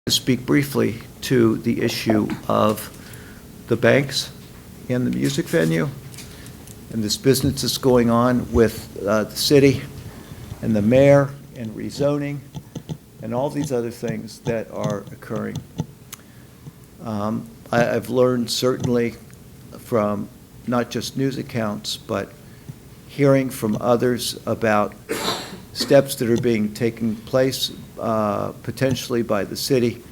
to speak briefly to the issue of the banks and the music venue and this business that's going on with the city and the mayor and rezoning and all these other things that are occurring. I've learned certainly from not just news accounts, but hearing from others about steps that are being taken place potentially by the city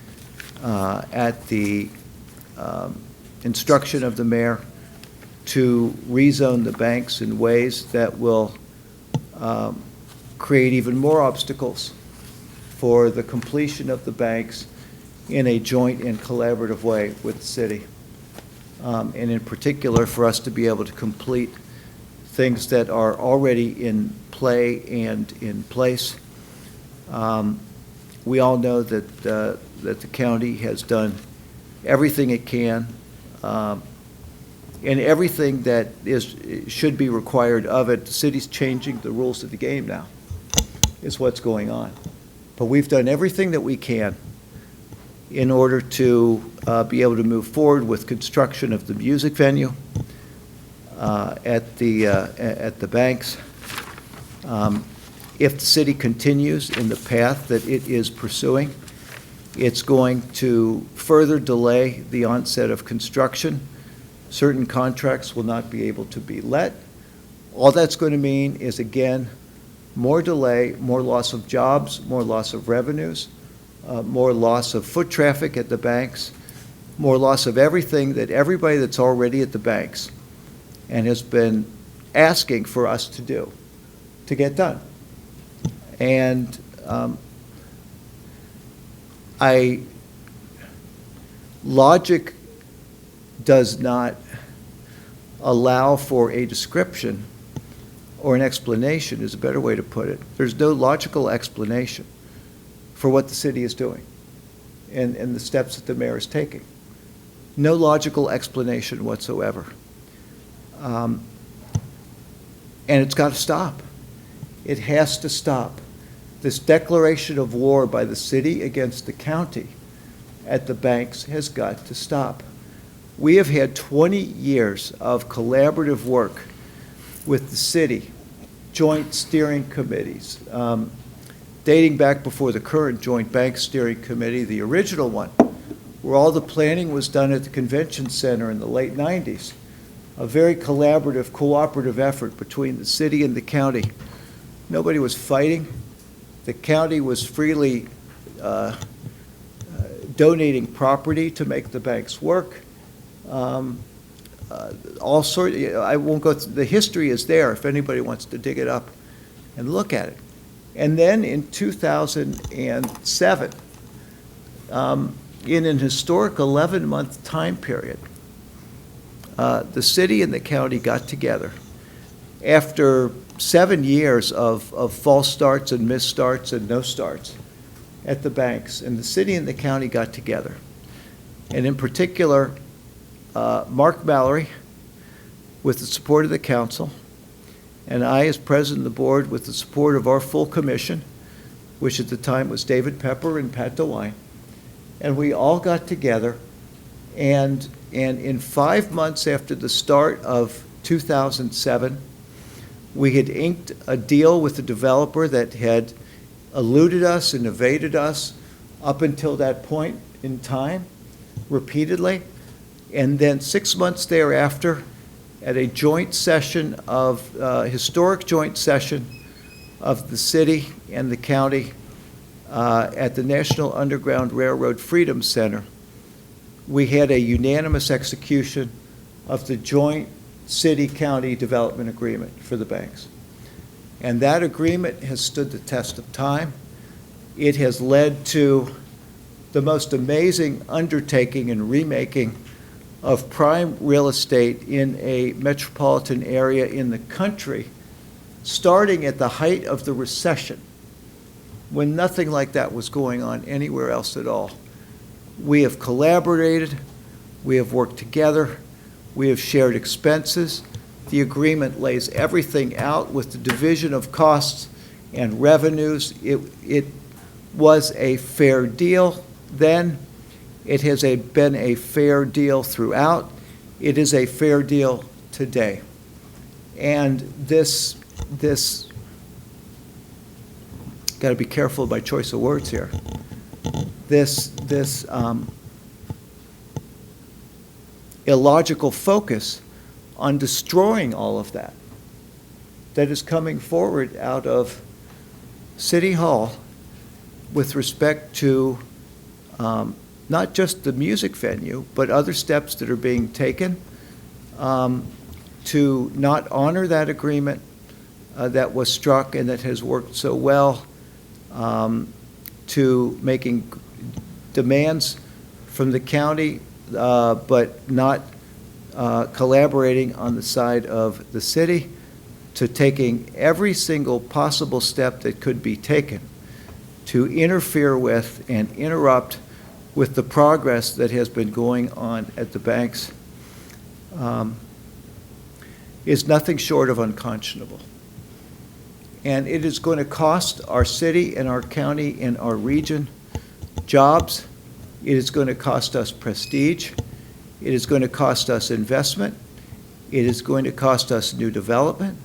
at the instruction of the mayor to rezone the banks in ways that will create even more obstacles for the completion of the banks in a joint and collaborative way with the city. And in particular, for us to be able to complete things that are already in play and in place. We all know that that the county has done everything it can and everything that should be required of it. The city's changing the rules of the game now, is what's going on. But we've done everything that we can in order to be able to move forward with construction of the music venue at the banks. If the city continues in the path that it is pursuing, it's going to further delay the onset of construction. Certain contracts will not be able to be let. All that's going to mean is, again, more delay, more loss of jobs, more loss of revenues, more loss of foot traffic at the banks, more loss of everything that everybody that's already at the banks and has been asking for us to do, to get done. And logic does not allow for a description or an explanation, is a better way to put it. There's no logical explanation for what the city is doing and the steps that the mayor is taking. No logical explanation whatsoever. And it's got to stop. It has to stop. This declaration of war by the city against the county at the banks has got to stop. We have had 20 years of collaborative work with the city, joint steering committees, dating back before the current Joint Bank Steering Committee, the original one, where all the planning was done at the convention center in the late 90s. A very collaborative, cooperative effort between the city and the county. Nobody was fighting. The county was freely donating property to make the banks work. All sorts. I won't go through, the history is there if anybody wants to dig it up and look at it. And then in 2007, in an historic 11-month time period, the city and the county got together after 7 years of false starts and missed starts and no starts at the banks, and the city and the county got together. And in particular, Mark Mallory, with the support of the council, and I, as president of the board, with the support of our full commission, which at the time was David Pepper and Pat DeWine, and we all got together, and in 5 months after the start of 2007, we had inked a deal with the developer that had eluded us and evaded us up until that point in time, repeatedly. And then 6 months thereafter, at a joint session of, historic joint session of the city and the county at the National Underground Railroad Freedom Center, we had a unanimous execution of the joint city-county development agreement for the banks. And that agreement has stood the test of time. It has led to the most amazing undertaking and remaking of prime real estate in a metropolitan area in the country, starting at the height of the recession, when nothing like that was going on anywhere else at all. We have collaborated, we have worked together, we have shared expenses. The agreement lays everything out with the division of costs and revenues. It was a fair deal. then. It has been a fair deal throughout. It is a fair deal today. And this got to be careful of my choice of words here. This illogical focus on destroying all of that is coming forward out of City Hall with respect to not just the music venue, but other steps that are being taken to not honor that agreement that was struck and that has worked so well, to making demands from the county, but not collaborating on the side of the city, to taking every single possible step that could be taken to interfere with and interrupt with the progress that has been going on at the banks, is nothing short of unconscionable. And it is going to cost our city and our county and our region jobs. It is going to cost us prestige. It is going to cost us investment. It is going to cost us new development.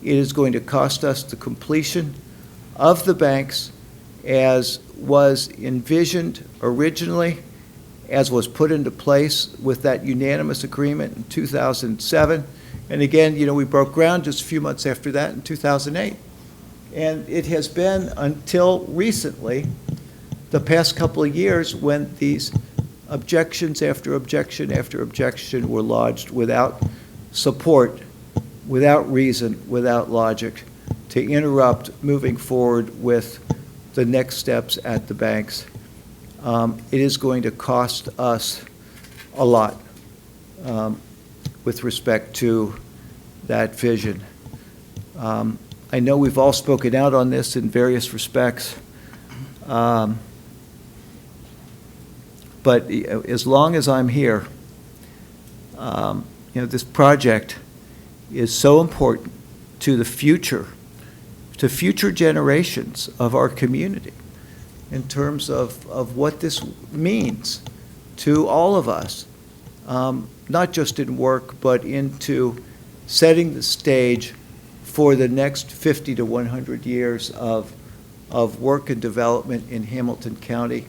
It is going to cost us the completion of the banks as was envisioned originally, as was put into place with that unanimous agreement in 2007. And again, we broke ground just a few months after that in 2008. And it has been until recently, the past couple of years, when these objections after objection after objection were lodged without support, without reason, without logic, to interrupt moving forward with the next steps at the banks. It is going to cost us a lot with respect to that vision. I know we've all spoken out on this in various respects, but as long as I'm here, this project is so important to the future, to future generations of our community, in terms of what this means to all of us, not just in work, but into setting the stage for the next 50 to 100 years of work and development in Hamilton County.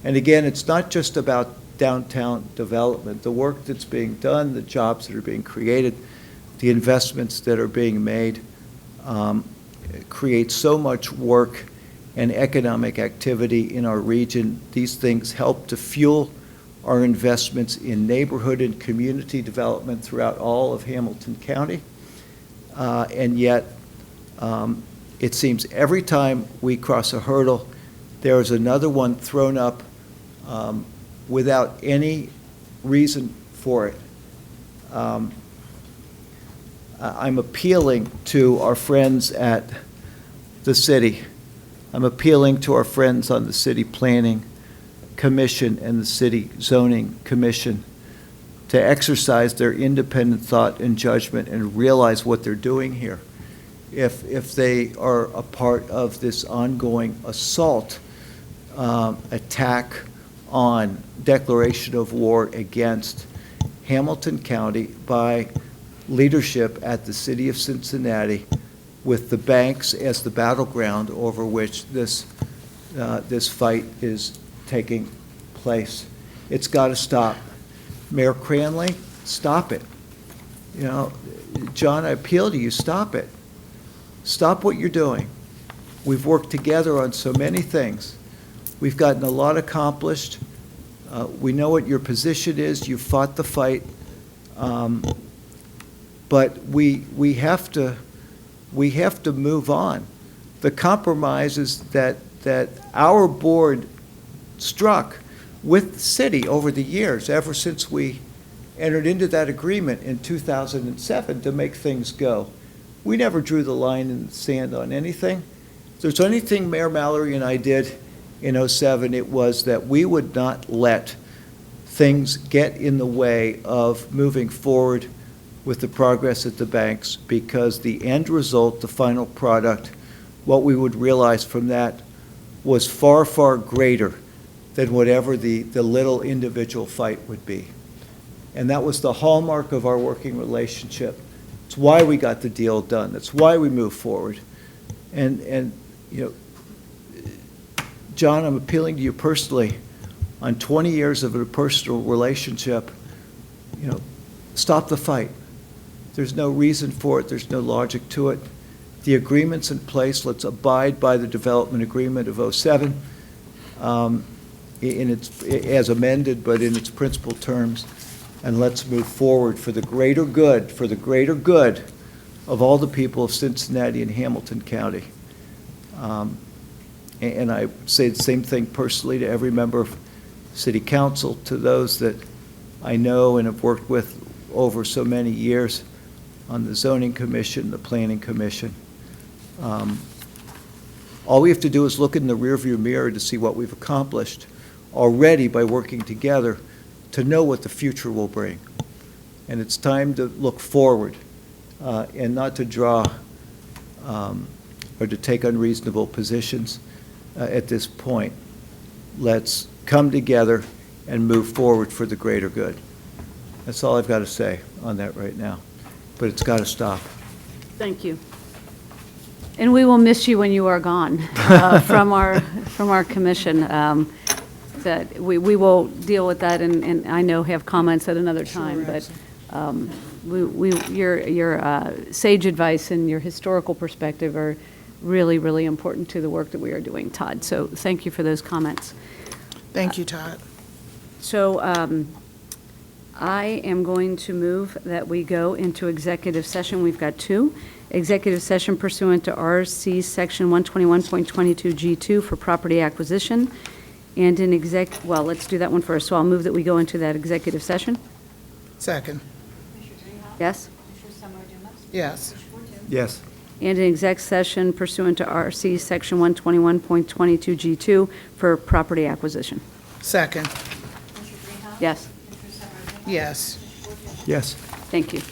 And again, it's not just about downtown development. The work that's being done, the jobs that are being created, the investments that are being made, create so much work and economic activity in our region. These things help to fuel our investments in neighborhood and community development throughout all of Hamilton County. And yet, it seems every time we cross a hurdle, there's another one thrown up without any reason for it. I'm appealing to our friends at the city. I'm appealing to our friends on the City Planning Commission and the City Zoning Commission to exercise their independent thought and judgment and realize what they're doing here. If they are a part of this ongoing assault, attack on, declaration of war against Hamilton County by leadership at the City of Cincinnati, with the banks as the battleground over which this fight is taking place. It's got to stop. Mayor Cranley, stop it. John, I appeal to you, stop it. Stop what you're doing. We've worked together on so many things. We've gotten a lot accomplished. We know what your position is. You fought the fight. But we have to move on. The compromises that our board struck with the city over the years, ever since we entered into that agreement in 2007 to make things go. We never drew the line in the sand on anything. If there's anything Mayor Mallory and I did in 2007, it was that we would not let things get in the way of moving forward with the progress at the banks, because the end result, the final product, what we would realize from that was far, far greater than whatever the little individual fight would be. And that was the hallmark of our working relationship. It's why we got the deal done. That's why we moved forward. And you know, John, I'm appealing to you personally. On 20 years of a personal relationship, you know, stop the fight. There's no reason for it. There's no logic to it. The agreement's in place. Let's abide by the development agreement of '07 in its, as amended, but in its principal terms. And let's move forward for the greater good, of all the people of Cincinnati and Hamilton County. And I say the same thing personally to every member of City Council, to those that I know and have worked with over so many years on the Zoning Commission, the Planning Commission. All we have to do is look in the rearview mirror to see what we've accomplished already by working together to know what the future will bring. And it's time to look forward and not to draw or to take unreasonable positions at this point. Let's come together and move forward for the greater good. That's all I've got to say on that right now. But it's got to stop. Thank you. And we will miss you when you are gone from our commission. That we will deal with that, and I know have comments at another time. Sure, but your sage advice and your historical perspective are really, really important to the work that we are doing, Todd. So thank you for those comments. Thank you, Todd. So I am going to move that we go into executive session. We've got two. Executive session pursuant to RC Section 121.22G2 for property acquisition. And in well, let's do that one first. So I'll move that we go into that executive session. Second. Yes? Yes. Yes. And an exec session pursuant to RC Section 121.22G2 for property acquisition. Second. Yes? Yes. Yes. Thank you.